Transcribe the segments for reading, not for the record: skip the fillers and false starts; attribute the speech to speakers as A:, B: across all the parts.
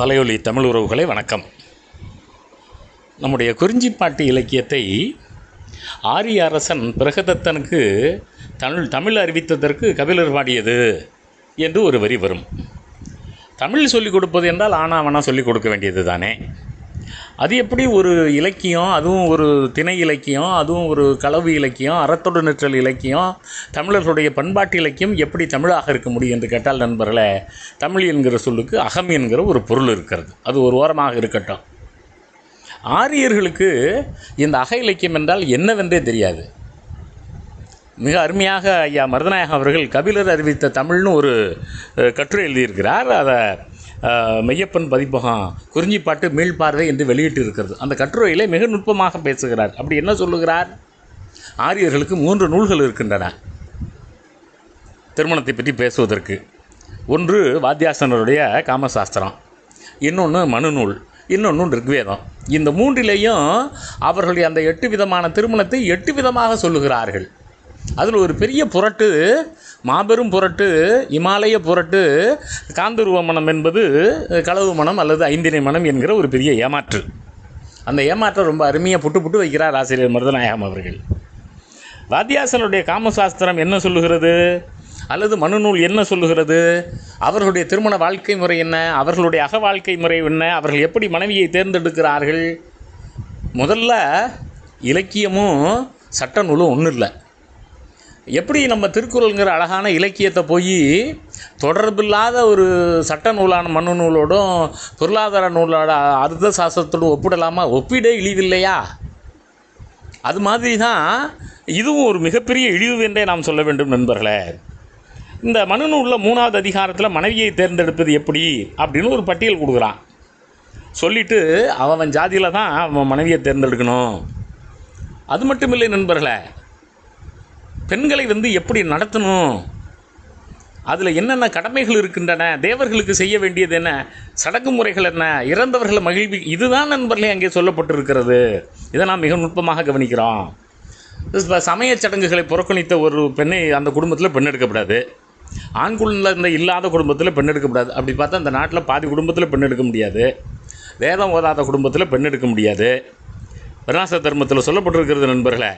A: வலையொலி தமிழ் உறவுகளை வணக்கம். நம்முடைய குறிஞ்சிப்பாட்டு இலக்கியத்தை ஆரிய அரசன் பிரகதத்தனுக்கு தமிழ் அறிவித்ததற்கு கபிலர் பாடியது என்று ஒரு வரி வரும். தமிழ் சொல்லிக் கொடுப்பது என்றால் ஆனாவனா சொல்லிக் கொடுக்க வேண்டியது தானே. அது எப்படி ஒரு இலக்கியம், அதுவும் ஒரு திணை இலக்கியம், அதுவும் ஒரு களவு இலக்கியம், அறத்தொடு நிற்றல் இலக்கியம், தமிழர்களுடைய பண்பாட்டு இலக்கியம் எப்படி தமிழாக இருக்க முடியும் என்று கேட்டால் நண்பர்களே, தமிழ் என்கிற சொல்லுக்கு அகம் என்கிற ஒரு பொருள் இருக்கிறது. அது ஒரு ஓரமாக இருக்கட்டும். ஆரியர்களுக்கு இந்த அக இலக்கியம் என்றால் என்னவென்றே தெரியாது. மிக அருமையாக ஐயா மருதநாயகம் அவர்கள் கபிலர் அறிவித்த தமிழ்னு ஒரு கட்டுரை எழுதியிருக்கிறார். அதை மெய்யப்பன் பதிப்பகம் குறிஞ்சிப்பாட்டு மீள்பார்வை என்று வெளியிட்டு இருக்கிறது. அந்த கட்டுரையிலே மிக நுட்பமாக பேசுகிறார். அப்படி என்ன சொல்லுகிறார்? ஆரியர்களுக்கு 3 நூல்கள் இருக்கின்றன திருமணத்தை பற்றி பேசுவதற்கு. ஒன்று வாத்தியாசனருடைய காமசாஸ்திரம், இன்னொன்று மனுநூல், இன்னொன்று ரிக்வேதம். இந்த 3லேயும் அவர்களுடைய அந்த 8 விதமான திருமணத்தை 8 விதமாக சொல்லுகிறார்கள். அதில் ஒரு பெரிய புரட்டு, மாபெரும் புரட்டு, இமாலய புரட்டு, காந்தருவ மனம் என்பது களவு மனம் அல்லது ஐந்தினை மனம் என்கிற ஒரு பெரிய ஏமாற்று. அந்த ஏமாற்றை ரொம்ப அருமையாக புட்டு வைக்கிறார் ஆசிரியர் மருதநாயகம் அவர்கள். வாத்தியாசனுடைய காமசாஸ்திரம் என்ன சொல்லுகிறது அல்லது மனுநூல் என்ன சொல்லுகிறது? அவர்களுடைய திருமண வாழ்க்கை முறை என்ன, அவர்களுடைய அக வாழ்க்கை முறை என்ன, அவர்கள் எப்படி மனைவியை தேர்ந்தெடுக்கிறார்கள்? முதல்ல இலக்கியமும் சட்ட நூலும் ஒன்றும் இல்லை. எப்படி நம்ம திருக்குறள்ங்கிற அழகான இலக்கியத்தை போய் தொடர்பில்லாத ஒரு சட்ட நூலான மனு நூலோடும் பொருளாதார நூலோட அர்த்த சாஸ்திரத்தோடு ஒப்பிடலாமா? ஒப்பிடே இழிவில்லையா? அது மாதிரி தான் இதுவும் ஒரு மிகப்பெரிய இழிவு என்றே நாம் சொல்ல வேண்டும் நண்பர்களே. இந்த மனு நூலில் 3வது அதிகாரத்தில் மனைவியை தேர்ந்தெடுப்பது எப்படி அப்படின்னு ஒரு பட்டியல் கொடுக்குறான். சொல்லிவிட்டு அவன் ஜாதியில் தான் அவன் மனைவியை தேர்ந்தெடுக்கணும். அது மட்டும் இல்லை நண்பர்களே, பெண்களை எப்படி நடத்தணும், அதில் என்னென்ன கடமைகள் இருக்கின்றன, தேவர்களுக்கு செய்ய வேண்டியது என்ன, சடங்கு முறைகள் என்ன, இறந்தவர்களை மகிழ்வி, இதுதான் நண்பர்களே அங்கே சொல்லப்பட்டிருக்கிறது. இதை நாம் மிக நுட்பமாக கவனிக்கிறோம். சமய சடங்குகளை புறக்கணித்த ஒரு பெண்ணை அந்த குடும்பத்தில் பெண் எடுக்கப்படாது. ஆண் குழந்தை இல்லாத குடும்பத்தில் பெண் எடுக்கப்படாது. அப்படி பார்த்தா அந்த நாட்டில் பாதி குடும்பத்தில் பெண் எடுக்க முடியாது. வேதம் ஓதாத குடும்பத்தில் பெண் எடுக்க முடியாது. விநாச தர்மத்தில் சொல்லப்பட்டிருக்கிறது நண்பர்களே.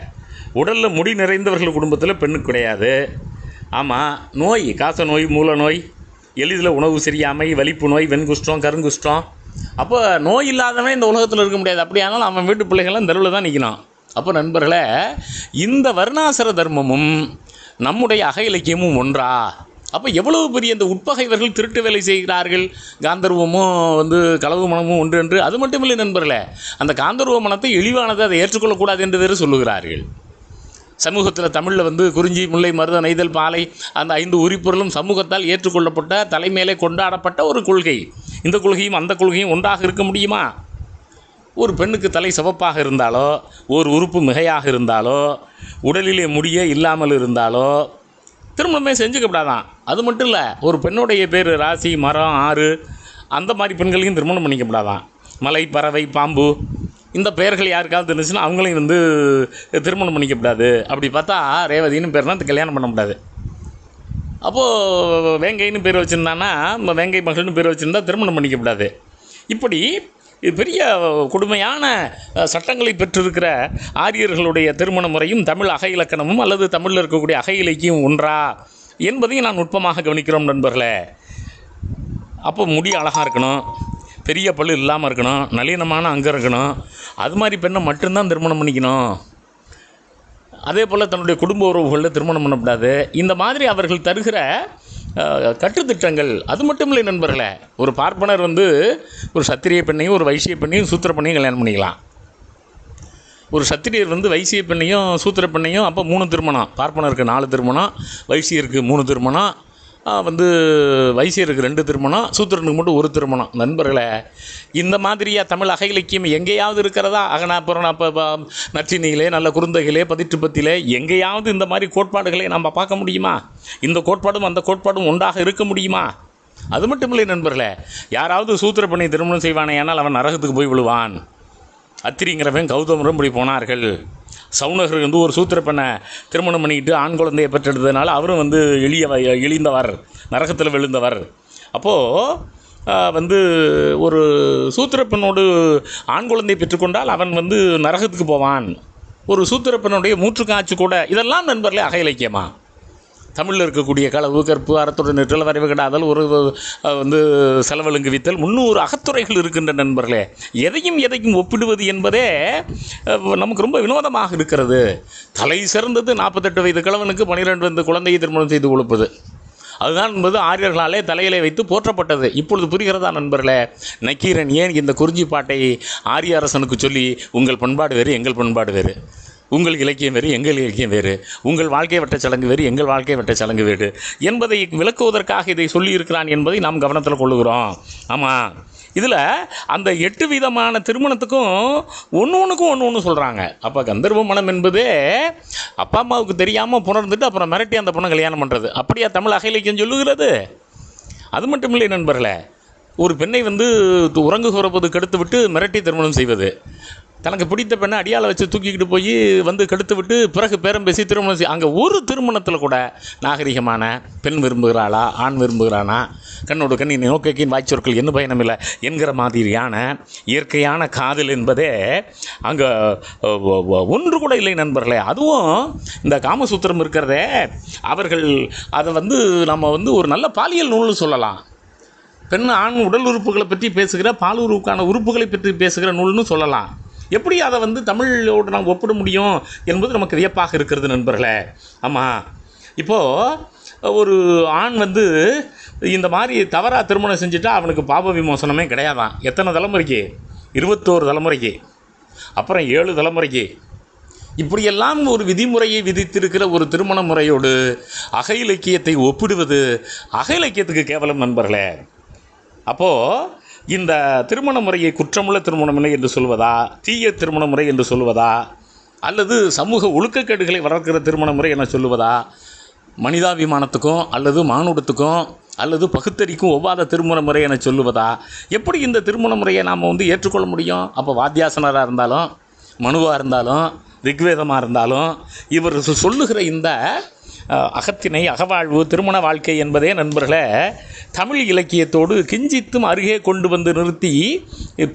A: உடலில் முடி நிறைந்தவர்கள் குடும்பத்தில் பெண்ணுக்கு கிடையாது. ஆமாம், நோய், காச நோய், மூல நோய், எளிதில் உணவு சரியாமை, வலிப்பு நோய், வெண்குஷ்டம், கருங்குஷ்டம், அப்போ நோய் இல்லாதவன் இந்த உலகத்தில் இருக்க முடியாது. அப்படியானாலும் அவன் வீட்டு பிள்ளைகள்லாம் தெருவில் தான் நிற்கணும். அப்போ நண்பர்களே, இந்த வர்ணாசிர தர்மமும் நம்முடைய அக இலக்கியமும் ஒன்றா? அப்போ எவ்வளவு பெரிய இந்த உட்பகைவர்கள் திருட்டு வேலை செய்கிறார்கள். காந்தர்வமும் களவு மனமும் ஒன்று என்று. அது மட்டுமில்லை நண்பர்களே, அந்த காந்தர்வ மனத்தை இழிவானது, அதை ஏற்றுக்கொள்ளக்கூடாது என்று வேறு சொல்லுகிறார்கள். சமூகத்தில் தமிழில் குறிஞ்சி, முல்லை, மருத, நெய்தல், பாலை, அந்த 5 உரிப்பொருளும் சமூகத்தால் ஏற்றுக்கொள்ளப்பட்ட, தலைமையிலே கொண்டாடப்பட்ட ஒரு கொள்கை. இந்த கொள்கையும் அந்த கொள்கையும் ஒன்றாக இருக்க முடியுமா? ஒரு பெண்ணுக்கு தலை சிவப்பாக இருந்தாலோ, ஒரு உறுப்பு மிகையாக இருந்தாலோ, உடலிலே முடிய இல்லாமல் இருந்தாலோ திருமணமே செஞ்சுக்கப்படாதான். அது மட்டும் இல்லை, ஒரு பெண்ணுடைய பேர் ராசி, மரம், ஆறு, அந்த மாதிரி பெண்களையும் திருமணம் பண்ணிக்கப்படாதான். மலை, பறவை, பாம்பு, இந்த பெயர்கள் யாருக்காவது இருந்துச்சுன்னா அவங்களையும் திருமணம் பண்ணிக்கப்படாது. அப்படி பார்த்தா ரேவதின்னு பேர்னா கல்யாணம் பண்ண முடியாது. அப்போது வேங்கைன்னு பேர் வச்சுருந்தான்னா, வேங்கை மகள்னு பேர் வச்சுருந்தா திருமணம் பண்ணிக்கப்படாது. இப்படி பெரிய கொடுமையான சட்டங்களை பெற்றிருக்கிற ஆரியர்களுடைய திருமண முறையும் தமிழ் அக இலக்கணமும் அல்லது தமிழில் இருக்கக்கூடிய அக இலக்கியம் ஒன்றா என்பதையும் நான் நுட்பமாக கவனிக்கிறோம் நண்பர்களே. அப்போ முடி அழகாக இருக்கணும், பெரிய பல்லு இல்லாமல் இருக்கணும், நளினமான அங்கம் இருக்கணும். அது மாதிரி பெண்ணை மட்டும்தான் திருமணம் பண்ணிக்கணும். அதே போல் தன்னுடைய குடும்ப உறவுகளில் திருமணம் பண்ணக்கூடாது. இந்த மாதிரி அவர்கள் தருகிற கட்டுத்திட்டங்கள். அது மட்டும் இல்லை நண்பர்களே, ஒரு பார்ப்பனர் ஒரு சத்திரிய பெண்ணையும் ஒரு வைசிய பெண்ணையும் சூத்திர பெண்ணையும் கல்யாணம் பண்ணிக்கலாம். ஒரு சத்திரியர் வைசிய பெண்ணையும் சூத்திர பெண்ணையும், அப்போ 3 திருமணம். பார்ப்பனருக்கு 4 திருமணம், வைசியருக்கு 3 திருமணம், வைசியருக்கு 2 திருமணம், சூத்திரனுக்கு மட்டும் 1 திருமணம். நண்பர்களே, இந்த மாதிரியாக தமிழ் அக இலக்கியம் எங்கேயாவது இருக்கிறதா? நற்றினியிலே, நல்ல குறுந்தகையிலே, பதிற்றுப்பத்திலே எங்கேயாவது இந்த மாதிரி கோட்பாடுகளை நாம் பார்க்க முடியுமா? இந்த கோட்பாடும் அந்த கோட்பாடும் ஒன்றாக இருக்க முடியுமா? அது மட்டும் இல்லை நண்பர்களே, யாராவது சூத்திர பெண்ணை திருமணம் செய்வானே ஆனால் அவன் நரகத்துக்கு போய் விழுவான். அத்திரிங்கிறவன் கௌதமரும் இப்படி போனார்கள். சவுனகர் ஒரு சூத்திர பெண்ணை திருமணம் பண்ணிக்கிட்டு ஆண் குழந்தையை பெற்றெடுத்ததுனால அவரும் இழிந்தவர், நரகத்தில் விழுந்தவர். அப்போது வந்து ஒரு சூத்திரப்பெண்ணோடு ஆண் குழந்தை பெற்றுக்கொண்டால் அவன் வந்து நரகத்துக்கு போவான், ஒரு சூத்திரப்பெண்ணுடைய மூச்சு காய்ச்சி கூட, இதெல்லாம் நண்பர்களே அக இலக்கியமா? தமிழில் இருக்கக்கூடிய களவு, கற்பு, அறத்துடன் நிற்றல், வரைவு கிடாதல், ஒரு வந்து செலவழுங்கு வித்தல், 300 அகத்துறைகள் இருக்கின்ற நண்பர்களே. எதையும் ஒப்பிடுவது என்பதே நமக்கு ரொம்ப வினோதமாக இருக்கிறது. தலை சிறந்தது 48 வயது கிழவனுக்கு 12 வயது குழந்தையை திருமணம் செய்து கொடுப்பது. அதுதான் என்பது ஆரியர்களாலே தலையிலே வைத்து போற்றப்பட்டது. இப்பொழுது புரிகிறதா நண்பர்களே? நக்கீரன் ஏன் இந்த குறிஞ்சி பாட்டை ஆரிய அரசனுக்கு சொல்லி, உங்கள் பண்பாடு வேறு எங்கள் பண்பாடு வேறு, உங்கள் இலக்கியம் வேறு எங்கள் இலக்கியம் வேறு, உங்கள் வாழ்க்கை வட்ட சடங்கு வேறு எங்கள் வாழ்க்கை வட்ட சடங்கு வேறு என்பதை விளக்குவதற்காக இதை சொல்லியிருக்கிறான் என்பதை நாம் கவனத்தில் கொள்ளுகிறோம். ஆமாம், இதில் அந்த 8 விதமான திருமணத்துக்கும் ஒன்று சொல்கிறாங்க. அப்போ கந்தர்வ மனம் என்பதே அப்பா அம்மாவுக்கு தெரியாமல் புணர்ந்துட்டு அப்புறம் மிரட்டி அந்த பொண்ணை கல்யாணம் பண்ணுறது. அப்படியா தமிழ் அக இலக்கியம் சொல்லுகிறது? அது மட்டும் இல்லை நண்பர்களே, ஒரு பெண்ணை வந்து உறங்குகிறபோது கெடுத்து விட்டு மிரட்டி திருமணம் செய்வது, தனக்கு பிடித்த பெண்ணை அடியாளை வச்சு தூக்கிக்கிட்டு போய் வந்து கெடுத்து விட்டு பிறகு பேரம் பேசி திருமணம் செய்ய, அங்கே ஒரு திருமணத்தில் கூட நாகரிகமான பெண் விரும்புகிறாளா ஆண் விரும்புகிறானா, கண்ணோடு கண்ணின் நோக்கின் வாய்ச்சொற்கள் என்ன பயணமில்லை என்கிற மாதிரியான இயற்கையான காதல் என்பதே அங்கே ஒன்று கூட இல்லை நண்பர்களே. அதுவும் இந்த காமசூத்திரம் இருக்கிறதே, அவர்கள் அதை வந்து நம்ம வந்து ஒரு நல்ல பாலியல் நூல்னு சொல்லலாம். பெண் ஆண் உடல் உறுப்புகளை பற்றி பேசுகிற, பாலுறவுக்கான உறுப்புகளை பற்றி பேசுகிற நூல்னு சொல்லலாம். எப்படி அதை வந்து தமிழோடு நாம் ஒப்பிட முடியும் என்பது நமக்கு வியப்பாக இருக்கிறது நண்பர்களே. ஆமாம், இப்போது ஒரு ஆண் வந்து இந்த மாதிரி தவறாக திருமணம் செஞ்சுட்டா அவனுக்கு பாப விமோசனமே கிடையாதான். எத்தனை தலைமுறைக்கு? 21 தலைமுறைக்கு, அப்புறம் 7 தலைமுறைக்கு. இப்படியெல்லாம் ஒரு விதிமுறையை விதித்திருக்கிற ஒரு திருமண முறையோடு அக இலக்கியத்தை ஒப்பிடுவது அக இலக்கியத்துக்கு கேவலம் நண்பர்களே. அப்போது இந்த திருமண முறையை குற்றமுள்ள திருமண முறை என்று சொல்வதா, தீய திருமண முறை என்று சொல்வதா, அல்லது சமூக ஒழுக்கக்கேடுகளை வளர்க்கிற திருமண முறை என சொல்லுவதா, மனிதாபிமானத்துக்கும் அல்லது மானுடத்துக்கும் அல்லது பகுத்தறிக்கும் ஒவ்வாத திருமண முறை என சொல்லுவதா, எப்படி இந்த திருமண முறையை நாம் வந்து ஏற்றுக்கொள்ள முடியும்? அப்போ வாத்தியாசனராக இருந்தாலும், மனுவாக இருந்தாலும், ரிக்வேதமாக இருந்தாலும், இவர் சொல்லுகிற இந்த அகத்திணை, அகவாழ்வு, திருமண வாழ்க்கை என்பதே நண்பர்களே தமிழ் இலக்கியத்தோடு கிஞ்சித்தும் அருகே கொண்டு வந்து நிறுத்தி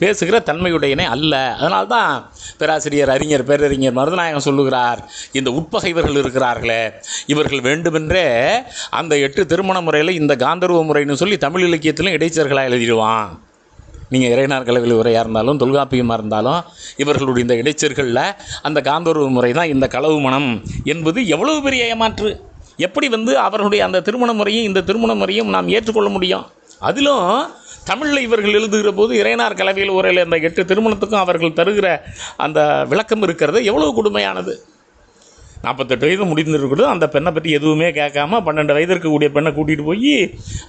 A: பேசுகிற தன்மையுடையனே அல்ல. அதனால்தான் பேராசிரியர் அறிஞர் பேரறிஞர் மருதநாயகம் சொல்லுகிறார், இந்த உட்பகைவர்கள் இருக்கிறார்களே, இவர்கள் வேண்டுமென்றே அந்த 8 திருமண முறையில் இந்த காந்தர்வ முறைன்னு சொல்லி தமிழ் இலக்கியத்திலும் இடைச்சர்களாக எழுதிடுவான். நீங்கள் இறையனார் கலவில் உரையாக இருந்தாலும் தொல்காப்பியமாக இருந்தாலும் இவர்களுடைய இந்த இடைச்சர்களில் அந்த காந்தர்வ முறை தான் இந்த களவு மனம் என்பது எவ்வளவு பெரிய ஏமாற்று. எப்படி வந்து அவர்களுடைய அந்த திருமண முறையும் இந்த திருமண முறையும் நாம் ஏற்றுக்கொள்ள முடியும்? அதிலும் தமிழில் இவர்கள் எழுதுகிற போது இறையனார் கலவையில் உரையில் இந்த 8 திருமணத்துக்கும் அவர்கள் தருகிற அந்த விளக்கம் இருக்கிறது எவ்வளவு கொடுமையானது. 48 வயது முடிந்திருக்கிறது, அந்த பெண்ணை பற்றி எதுவுமே கேட்காம 12 வயது இருக்கக்கூடிய பெண்ணை கூட்டிகிட்டு போய்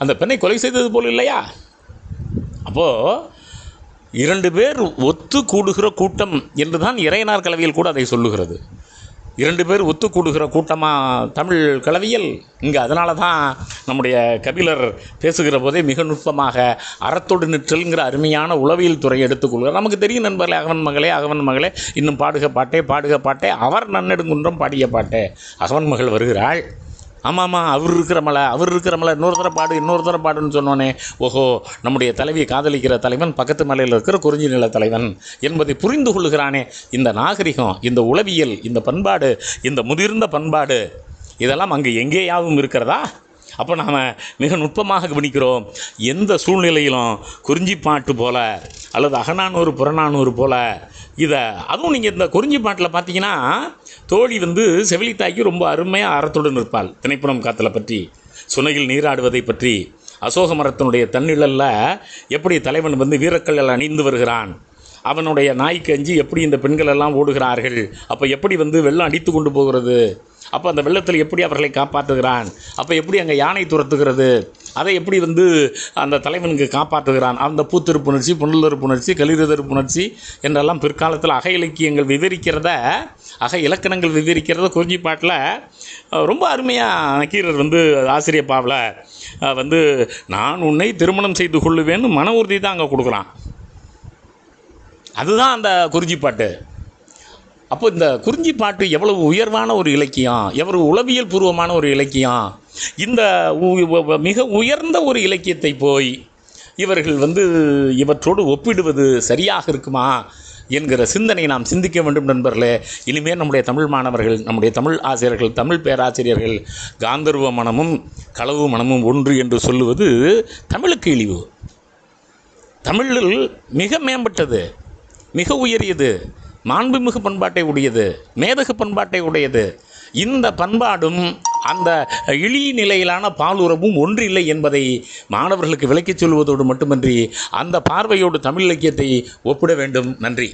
A: அந்த பெண்ணை கொலை செய்தது போல் இல்லையா? அப்போது 2 பேர் ஒத்து கூடுகிற கூட்டம் என்று தான் இறையனார் கலவியல் கூட அதை சொல்லுகிறது. 2 பேர் ஒத்து கூடுகிற கூட்டமாக தமிழ் கலவியல் இங்கே. அதனால தான் நம்முடைய கபிலர் பேசுகிற போதே மிக நுட்பமாக அறத்தொடு நிற்றல்ங்கிற அருமையான உளவியல் துறையை எடுத்துக்கொள்கிறார். நமக்கு தெரியும் நண்பர்களே, அகவன் மகளே இன்னும் பாடுக பாட்டே அவர் நன்னெடுங்குன்றம் பாடிய பாட்டே, அகவன் மகள் வருகிறாள். ஆமாம், அவர் இருக்கிற மலை இன்னொரு தர பாடுன்னு சொன்னோன்னே, ஓஹோ, நம்முடைய தலைவியை காதலிக்கிற தலைவன் பக்கத்து மலையில் இருக்கிற குறிஞ்சி நில தலைவன் என்பதை புரிந்து கொள்ளுகிறானே. இந்த நாகரிகம், இந்த உளவியல், இந்த பண்பாடு, இந்த முதிர்ந்த பண்பாடு இதெல்லாம் அங்கே எங்கேயாவும் இருக்கிறதா? அப்போ நாம் மிக நுட்பமாக கவனிக்கிறோம். எந்த சூழ்நிலையிலும் குறிஞ்சி பாட்டு போல் அல்லது அகநானூறு புறநானூறு போல் இதை, அதுவும் நீங்கள் இந்த குறிஞ்சி பாட்டில் பார்த்தீங்கன்னா தோழி வந்து செவிலித்தாய்க்கு ரொம்ப அருமையாக அறத்துடன் நிற்பாள். திணைப்புறம் காத்தலை பற்றி, சுனையில் நீராடுவதை பற்றி, அசோக மரத்தினுடைய தன்னிழலில் எப்படி தலைவன் வந்து வீரக்கல்லில் அணிந்து வருகிறான், அவனுடைய நாய்க்கு அஞ்சி எப்படி இந்த பெண்கள் எல்லாம் ஓடுகிறார்கள், அப்போ எப்படி வந்து வெள்ளம் அடித்து கொண்டு போகிறது, அப்போ அந்த வெள்ளத்தில் எப்படி அவர்களை காப்பாற்றுகிறான், அப்போ எப்படி அங்கே யானை துரத்துகிறது, அதை எப்படி வந்து அந்த தலைவனுக்கு காப்பாற்றுகிறான், அந்த பூத்திருப்புணர்ச்சி, புனலுறுப்புணர்ச்சி, களிறுதற்புணர்ச்சி என்றெல்லாம் பிற்காலத்தில் அக இலக்கியங்கள் விவரிக்கிறத, அக இலக்கணங்கள் விவரிக்கிறத குறிஞ்சி பாட்டில் ரொம்ப அருமையாக நக்கீரர் வந்து ஆசிரியப்பாவில் வந்து நான் உன்னை திருமணம் செய்து கொள்ளுவேன்னு மன உறுதி தான் அங்கே கொடுக்குறான். அதுதான் அந்த குறிஞ்சி பாட்டு. அப்போ இந்த குறிஞ்சி பாட்டு எவ்வளவு உயர்வான ஒரு இலக்கியம், எவ்வளவு உளவியல் பூர்வமான ஒரு இலக்கியம். இந்த மிக உயர்ந்த ஒரு இலக்கியத்தை போய் இவர்கள் இவற்றோடு ஒப்பிடுவது சரியாக இருக்குமா என்கிற சிந்தனை நாம் சிந்திக்க வேண்டும் நண்பர்களே. இனிமேல் நம்முடைய தமிழ் மாணவர்கள், நம்முடைய தமிழ் ஆசிரியர்கள், தமிழ் பேராசிரியர்கள் காந்தர்வ மனமும் களவு மனமும் ஒன்று என்று சொல்லுவது தமிழுக்கு இழிவு. தமிழில் மிக மேம்பட்டது, மிக உயரியது, மாண்புமிகு பண்பாட்டை உடையது, மேதகு பண்பாட்டை உடையது. இந்த பண்பாடும் அந்த இழிய நிலையிலான பாலுறவும் ஒன்றில்லை என்பதை மாணவர்களுக்கு விளக்கிச் சொல்வதோடு மட்டுமன்றி அந்த பார்வையோடு தமிழ் இலக்கியத்தை ஒப்பிட வேண்டும். நன்றி.